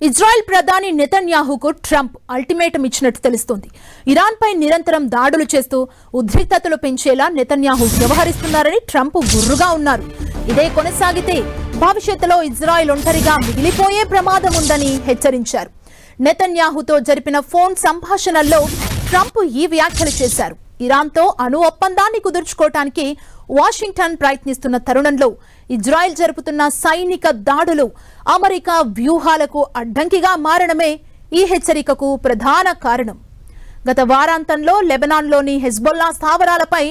Israel ప్రధాని నెతన్యాహుకు Trump ultimatum ఇచ్చినట్టు తెలుస్తోంది. ఇరాన్ పై నిరంతరం దాడులు చేస్తూ ఉద్రిక్తతలు పెంచేలా నెతన్యాహు వ్యవహరిస్తున్నారని ట్రంప్ గుర్రుగా ఉన్నారు. ఇదే కొనసాగితే భవిష్యత్తులో ఇజ్రాయెల్ ఒంటరిగా మిగిలిపోయే ప్రమాదం ఉందని హెచ్చరించారు. నెతన్యాహుతో జరిపిన ఫోన్ సంభాషణల్లో ట్రంప్ ఈ వ్యాఖ్యలు చేశారు. ఇరాన్తో అణు ఒప్పందాన్ని కుదుర్చుకోవటానికి వాషింగ్టన్ ప్రయత్నిస్తున్న తరుణంలో ఇజ్రాయెల్ జరుపుతున్న సైనిక దాడులు అమెరికా వ్యూహాలకు అడ్డంకిగా మారడమే ఈ హెచ్చరికకు ప్రధాన కారణం. గత వారాంతంలో లెబనాన్లోని హెజ్బొల్లా స్థావరాలపై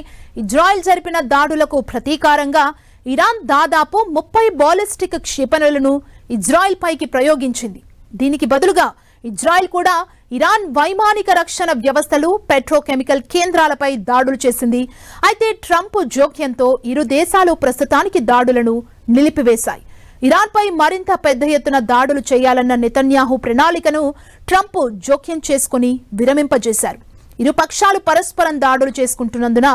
ఇజ్రాయెల్ జరిపిన దాడులకు ప్రతీకారంగా ఇరాన్ దాదాపు 30 బాలిస్టిక్ క్షిపణులను ఇజ్రాయెల్ పైకి ప్రయోగించింది. దీనికి బదులుగా ఇజ్రాయెల్ కూడా ఇరాన్ వైమానిక రక్షణ వ్యవస్థలు, పెట్రోకెమికల్ కేంద్రాలపై దాడులు చేసింది. అయితే ట్రంప్ జోక్యంతో ఇరు దేశాలు ప్రస్తుతానికి దాడులను నిలిపివేశాయి. ఇరాన్పై మరింత పెద్ద ఎత్తున దాడులు చేయాలన్న నెతన్యాహు ప్రణాళికను ట్రంప్ జోక్యం చేసుకుని విరమింపజేశారు. ఇరు పక్షాలు పరస్పరం దాడులు చేసుకుంటున్నందున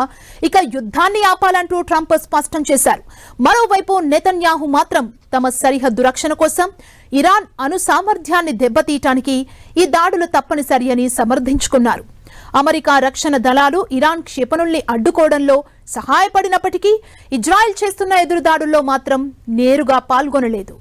ఇక యుద్ధాన్ని ఆపాలంటూ ట్రంప్ స్పష్టం చేశారు. మరోవైపు నెతన్యాహు మాత్రం తమ సరిహద్దు రక్షణ కోసం ఇరాన్ అణు సామర్థ్యాన్ని దెబ్బతీయటానికి ఈ దాడులు తప్పనిసరి అని సమర్థించుకున్నారు. అమెరికా రక్షణ దళాలు ఇరాన్ క్షిపణుల్ని అడ్డుకోవడంలో సహాయపడినప్పటికీ ఇజ్రాయెల్ చేస్తున్న ఎదురుదాడుల్లో మాత్రం నేరుగా పాల్గొనలేదు.